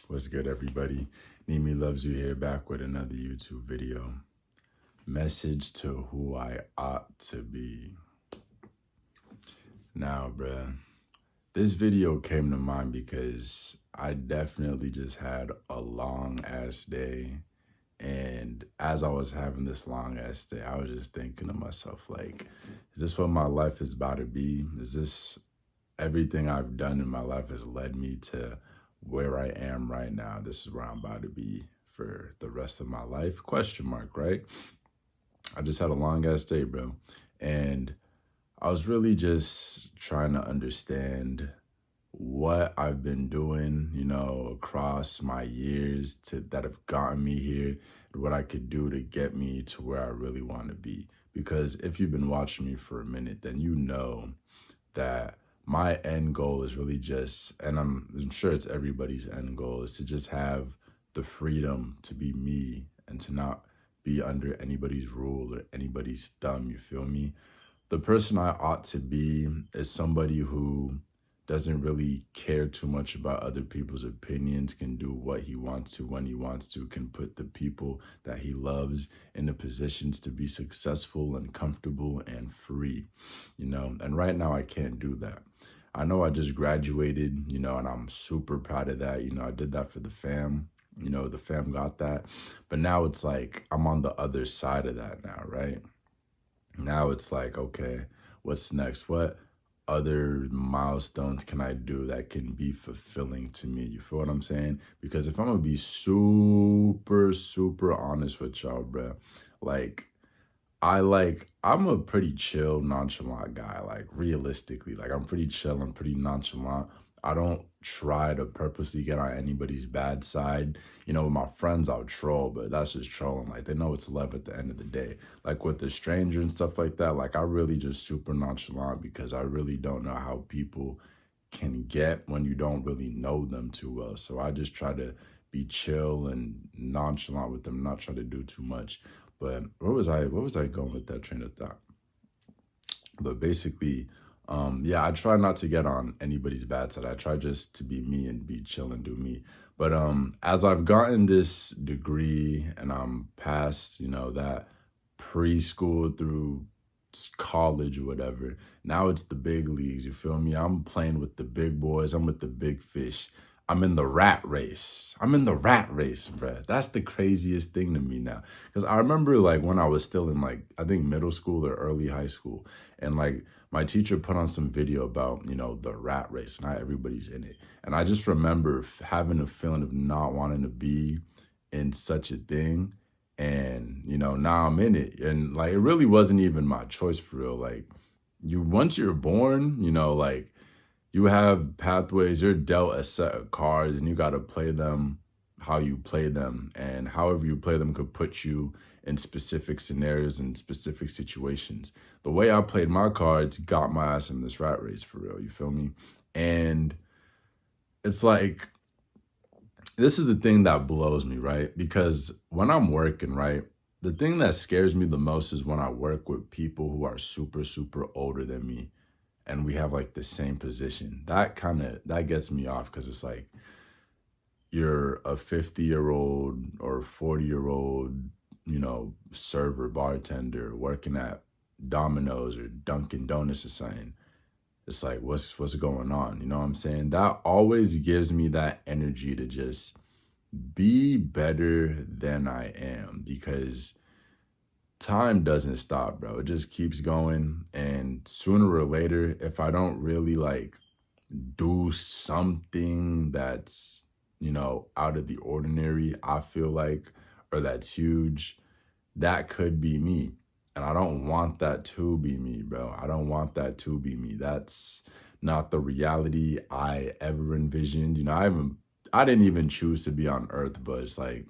What's good, everybody? Nimi Loves You here, back with another YouTube video. Message to who I ought to be. Now, bruh, this video came to mind because I definitely just had a long ass day. And as I was having this long ass day, I was just thinking to myself, like, is this what my life is about to be? Is this everything I've done in my life has led me to where I am right now? This is where I'm about to be for the rest of my life? Question mark, right? I just had a long ass day, bro. And I was really just trying to understand what I've been doing, across my years that have gotten me here, and what I could do to get me to where I really want to be. Because if you've been watching me for a minute, then you know that my end goal is really just, and I'm sure it's everybody's end goal, is to just have the freedom to be me and to not be under anybody's rule or anybody's thumb, you feel me? The person I ought to be is somebody who doesn't really care too much about other people's opinions, can do what he wants to when he wants to, can put the people that he loves in the positions to be successful and comfortable and free, And right now I can't do that. I know I just graduated, and I'm super proud of that. I did that for the fam. The fam got that. But now it's like I'm on the other side of that now, right? Now it's like, okay, what's next? What other milestones can I do that can be fulfilling to me? You feel what I'm saying? Because if I'm gonna be super, super honest with y'all, bro, I'm a pretty chill, nonchalant guy. Like, realistically, like, I'm pretty chill, I'm pretty nonchalant. I don't try to purposely get on anybody's bad side. With my friends, I'll troll, but that's just trolling. Like, they know it's love at the end of the day. Like, with the stranger and stuff like that, like, I really just super nonchalant because I really don't know how people can get when you don't really know them too well. So I just try to be chill and nonchalant with them, not try to do too much. But where was I going with that train of thought? But basically, yeah, I try not to get on anybody's bad side. I try just to be me and be chill and do me. But as I've gotten this degree and I'm past, that preschool through college or whatever, now it's the big leagues, you feel me? I'm playing with the big boys. I'm with the big fish. I'm in the rat race. I'm in the rat race, bruh. That's the craziest thing to me now. Because I remember, like, when I was still in, like, I think middle school or early high school, and, like, my teacher put on some video about, the rat race and how everybody's in it. And I just remember having a feeling of not wanting to be in such a thing. And, now I'm in it. And, like, it really wasn't even my choice for real. Like, once you're born, like, you have pathways, you're dealt a set of cards, and you got to play them how you play them. And however you play them could put you in specific scenarios and specific situations. The way I played my cards got my ass in this rat race for real, you feel me? And it's like, this is the thing that blows me, right? Because when I'm working, right, the thing that scares me the most is when I work with people who are super, super older than me and we have like the same position. That gets me off because it's like you're a 50-year-old or 40-year-old, server, bartender working at Domino's or Dunkin' Donuts or something. It's like, what's going on? You know what I'm saying? That always gives me that energy to just be better than I am, because time doesn't stop, bro. It just keeps going. And sooner or later, if I don't really like do something that's, out of the ordinary, I feel like, or that's huge, that could be me. And I don't want that to be me, bro. I don't want that to be me. That's not the reality I ever envisioned. I didn't even choose to be on Earth, but it's like,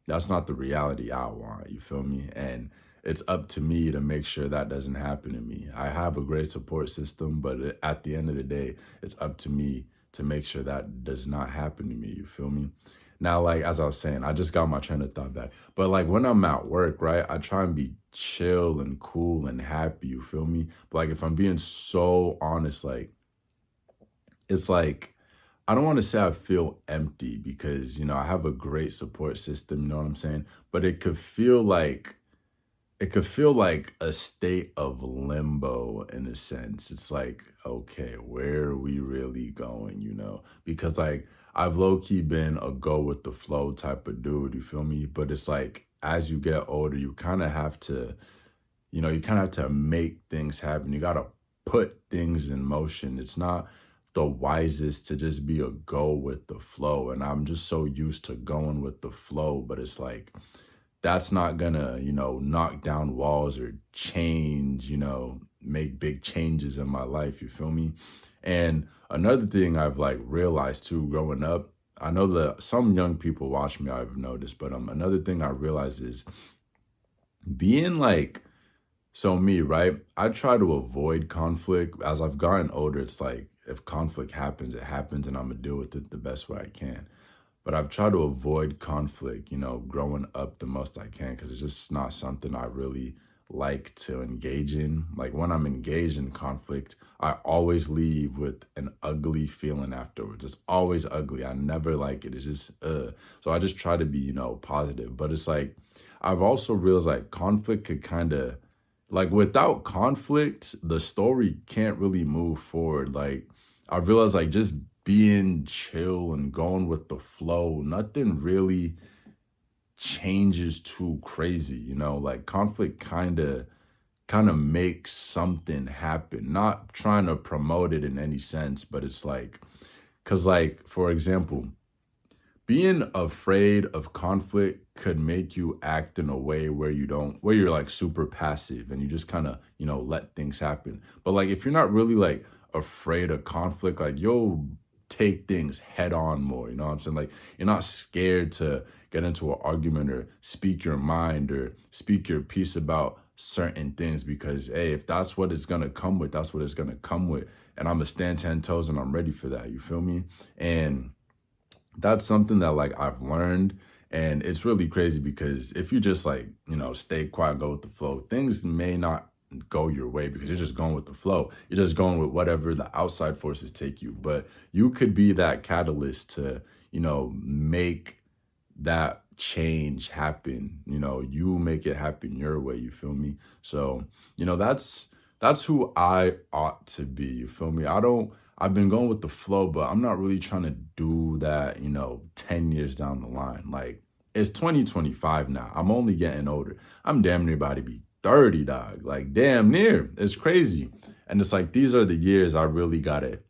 that's not the reality I want, you feel me? And it's up to me to make sure that doesn't happen to me. I have a great support system, but at the end of the day, it's up to me to make sure that does not happen to me, you feel me? Now, like, as I was saying, I just got my train of thought back. But like when I'm at work, right, I try and be chill and cool and happy, you feel me? But like if I'm being so honest, like, it's like I don't want to say I feel empty because, I have a great support system, you know what I'm saying? But it could feel like a state of limbo in a sense. It's like, okay, where are we really going, Because like I've low key been a go with the flow type of dude, you feel me? But it's like as you get older, you kind of have to make things happen. You got to put things in motion. It's not the wisest to just be a go with the flow. And I'm just so used to going with the flow, but it's like that's not gonna, knock down walls or change, make big changes in my life. You feel me? And another thing I've like realized too growing up, I know that some young people watch me, I've noticed, but another thing I realized is being like so me, right? I try to avoid conflict. As I've gotten older, it's like if conflict happens, it happens, and I'm gonna deal with it the best way I can. But I've tried to avoid conflict, growing up the most I can because it's just not something I really like to engage in. Like when I'm engaged in conflict, I always leave with an ugly feeling afterwards. It's always ugly. I never like it. It's just So I just try to be, positive. But it's like I've also realized like conflict could kind of like without conflict, the story can't really move forward. Like I realized like just being chill and going with the flow, nothing really changes too crazy, like conflict kind of makes something happen. Not trying to promote it in any sense, but it's like cuz like for example, being afraid of conflict could make you act in a way where you're like super passive and you just kind of let things happen. But like if you're not really like afraid of conflict, like you'll take things head on more, you know what I'm saying? Like you're not scared to get into an argument or speak your mind or speak your piece about certain things because hey, if that's what it's gonna come with, that's what it's gonna come with, and I'm gonna stand 10 toes and I'm ready for that, you feel me? And that's something that like I've learned, and it's really crazy because if you just like stay quiet, go with the flow, things may not go your way because you're just going with the flow. You're just going with whatever the outside forces take you, but you could be that catalyst to make that change happen. You make it happen your way, you feel me? So that's who I ought to be, you feel me? I've been going with the flow, but I'm not really trying to do that, 10 years down the line. Like it's 2025 now. I'm only getting older. I'm damn near about to be 30, dog. Like damn near. It's crazy. And it's like these are the years I really gotta,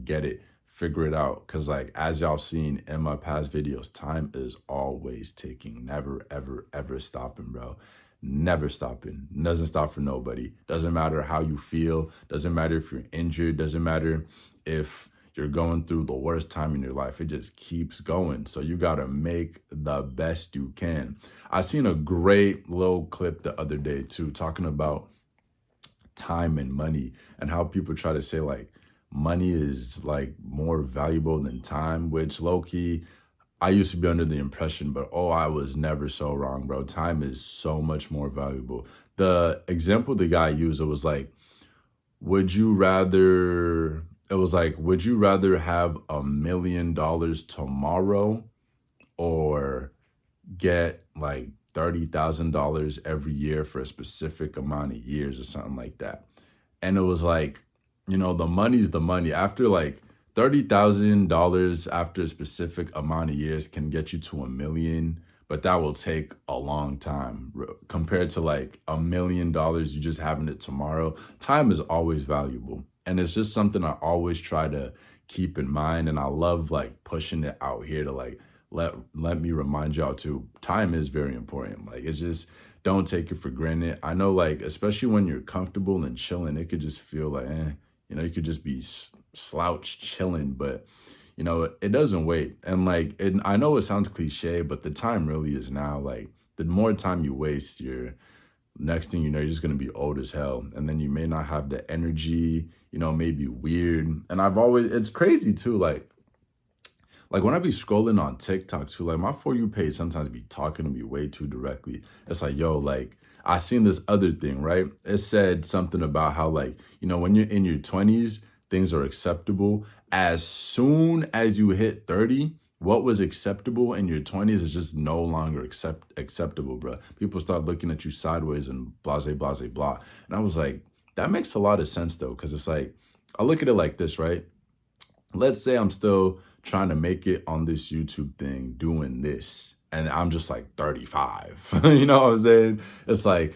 get it, figure it out. Cause like as y'all seen in my past videos, time is always ticking. Never, ever, ever stopping, bro. Never stopping. Doesn't stop for nobody. Doesn't matter how you feel. Doesn't matter if you're injured. Doesn't matter if you're going through the worst time in your life. It just keeps going. So you got to make the best you can. I seen a great little clip the other day too, talking about time and money and how people try to say like money is like more valuable than time, which low key, I used to be under the impression, but oh, I was never so wrong, bro. Time is so much more valuable. The example the guy used, it was like, would you rather, would you rather have $1 million tomorrow or get like $30,000 every year for a specific amount of years or something like that? And it was like, the money's the money. After like $30,000 after a specific amount of years can get you to 1 million, but that will take a long time compared to like $1 million you just having it tomorrow. Time is always valuable. And it's just something I always try to keep in mind. And I love like pushing it out here to like let me remind y'all too. Time is very important. Like it's just don't take it for granted. I know like especially when you're comfortable and chilling, it could just feel like you could just be slouched chilling, but it doesn't wait. And like, and I know it sounds cliche, but the time really is now. Like the more time you waste, you're next thing you know, you're just gonna be old as hell. And then you may not have the energy, maybe weird. And it's crazy too. Like when I be scrolling on TikTok too, like my For You page sometimes be talking to me way too directly. It's like, yo, like I seen this other thing, right? It said something about how like, when you're in your 20s, things are acceptable. As soon as you hit 30, what was acceptable in your 20s is just no longer acceptable, bro. People start looking at you sideways and blase, blase, blah. And I was like, that makes a lot of sense though, because it's like, I look at it like this, right? Let's say I'm still trying to make it on this YouTube thing doing this, and I'm just like 35. You know what I'm saying? It's like,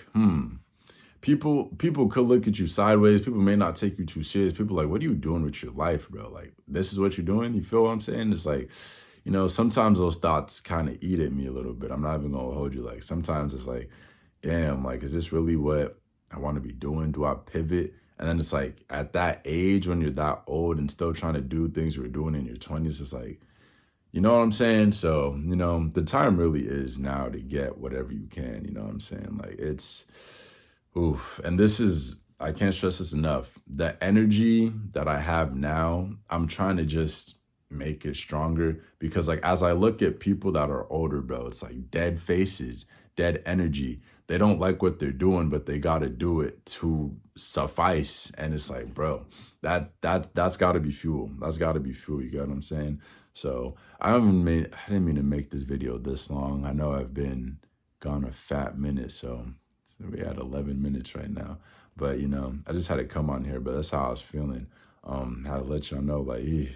people could look at you sideways. People may not take you too serious. People are like, what are you doing with your life, bro? Like, this is what you're doing? You feel what I'm saying? It's like, sometimes those thoughts kind of eat at me a little bit. I'm not even gonna hold you. Like, sometimes it's like, damn, like, is this really what I want to be doing? Do I pivot? And then it's like, at that age, when you're that old and still trying to do things you were doing in your 20s, it's like, you know what I'm saying? So, the time really is now to get whatever you can, you know what I'm saying? Like, it's, oof. And this is, I can't stress this enough. The energy that I have now, I'm trying to just make it stronger, because like, as I look at people that are older, bro, it's like dead faces, dead energy. They don't like what they're doing, but they got to do it to suffice. And it's like, bro, that's got to be fuel. That's got to be fuel. You get what I'm saying? So I didn't mean to make this video this long. I know I've been gone a fat minute, so we're at 11 minutes right now. But I just had to come on here, but that's how I was feeling. Had to let y'all know, like,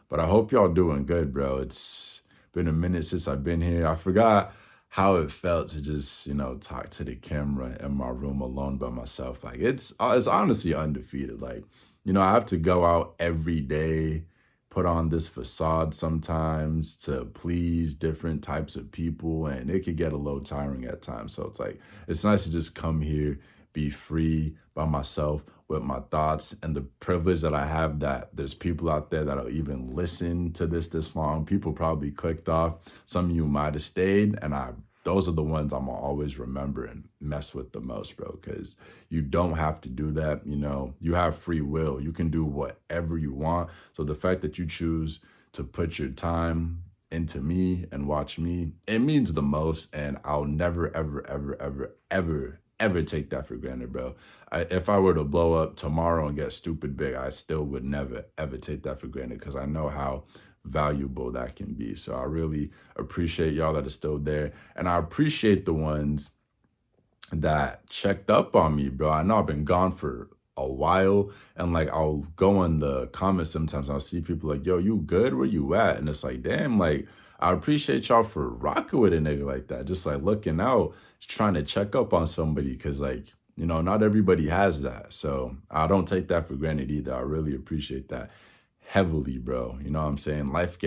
but I hope y'all doing good, bro. It's been a minute since I've been here. I forgot how it felt to just, talk to the camera in my room alone by myself. Like, it's honestly undefeated. Like, I have to go out every day, put on this facade sometimes to please different types of people, and it could get a little tiring at times. So it's like, it's nice to just come here, be free by myself with my thoughts, and the privilege that I have that there's people out there that'll even listen to this long. People probably clicked off. Some of you might have stayed, and those are the ones I'm gonna always remember and mess with the most, bro, because you don't have to do that. You have free will. You can do whatever you want. So the fact that you choose to put your time into me and watch me, it means the most. And I'll never, ever, ever, ever, ever, ever take that for granted, bro. If I were to blow up tomorrow and get stupid big, I still would never, ever take that for granted, because I know how valuable that can be. So I really appreciate y'all that are still there. And I appreciate the ones that checked up on me, bro. I know I've been gone for a while, and like, I'll go in the comments sometimes, I'll see people like, yo, you good? Where you at? And it's like, damn, like, I appreciate y'all for rocking with a nigga like that. Just like looking out, trying to check up on somebody, because like, not everybody has that. So I don't take that for granted either. I really appreciate that heavily, bro. You know what I'm saying? It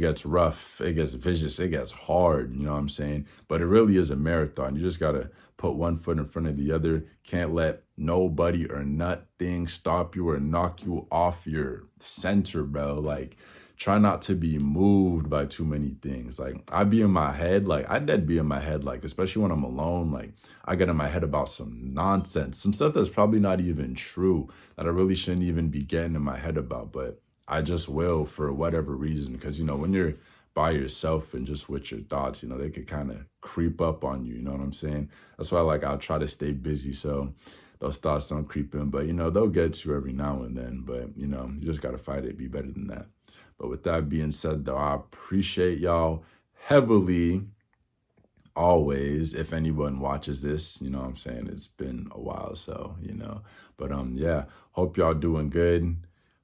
gets rough, it gets vicious, it gets hard, you know what I'm saying? But it really is a marathon. You just gotta put one foot in front of the other. Can't let nobody or nothing stop you or knock you off your center, bro. Like, try not to be moved by too many things. Like, I be in my head, like, I dead be in my head, like, especially when I'm alone, like, I get in my head about some nonsense, some stuff that's probably not even true, that I really shouldn't even be getting in my head about, but I just will for whatever reason. Because, when you're by yourself and just with your thoughts, they could kind of creep up on you, you know what I'm saying? That's why, like, I'll try to stay busy so those thoughts don't creep in. But, they'll get you every now and then, but, you just got to fight it, be better than that. But with that being said, though, I appreciate y'all heavily always. If anyone watches this, you know what I'm saying? It's been a while, so, But yeah, hope y'all doing good.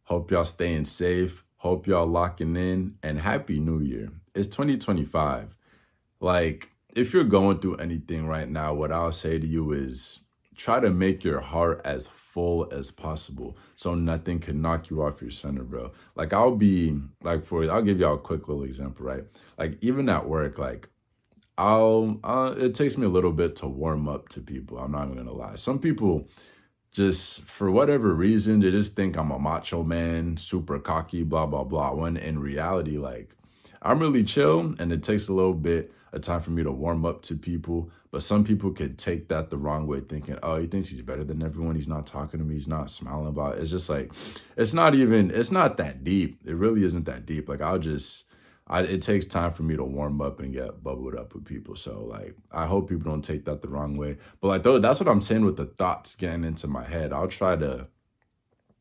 Hope y'all staying safe. Hope y'all locking in, and Happy New Year. It's 2025. Like, if you're going through anything right now, what I'll say to you is try to make your heart as full as possible so nothing can knock you off your center, bro. Like, I'll give y'all a quick little example, right? Like, even at work, like, it takes me a little bit to warm up to people. I'm not even gonna lie. Some people, just for whatever reason, they just think I'm a macho man, super cocky, blah, blah, blah. When in reality, like, I'm really chill, and it takes a little bit of time for me to warm up to people. But some people could take that the wrong way, thinking, oh, he thinks he's better than everyone. He's not talking to me. He's not smiling about it. It's just like, it's not that deep. It really isn't that deep. Like, it takes time for me to warm up and get bubbled up with people. So, like, I hope people don't take that the wrong way. But, like, though, that's what I'm saying with the thoughts getting into my head. I'll try to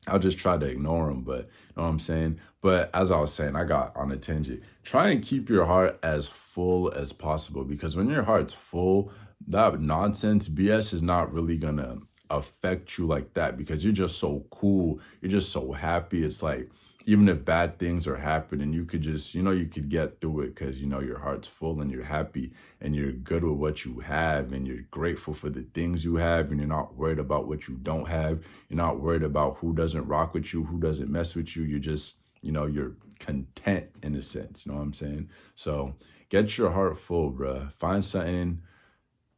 I'll just try to ignore them, but you know what I'm saying? But as I was saying, I got on a tangent. Try and keep your heart as full as possible because when your heart's full, that nonsense BS is not really gonna affect you like that because you're just so cool. You're just so happy. It's like even if bad things are happening, you could just, you could get through it because your heart's full and you're happy and you're good with what you have and you're grateful for the things you have and you're not worried about what you don't have. You're not worried about who doesn't rock with you, who doesn't mess with you. You're just, you're content in a sense. You know what I'm saying? So get your heart full, bruh. Find something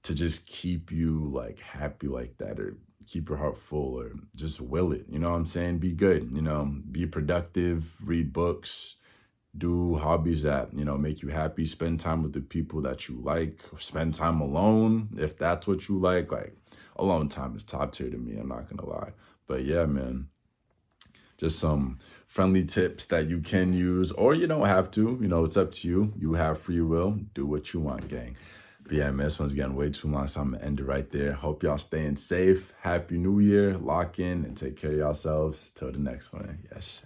to just keep you like happy like that or keep your heart full or just will it. You know what I'm saying? Be good, be productive, read books, do hobbies that make you happy, spend time with the people that you like, or spend time alone if that's what you like alone time is top tier to me, I'm not gonna lie. But yeah, man, just some friendly tips that you can use or you don't have to, it's up to you. You have free will, do what you want, gang. But yeah, man, this one's getting way too long, so I'm gonna end it right there. Hope y'all staying safe. Happy New Year, lock in and take care of yourselves till the next one. Yes.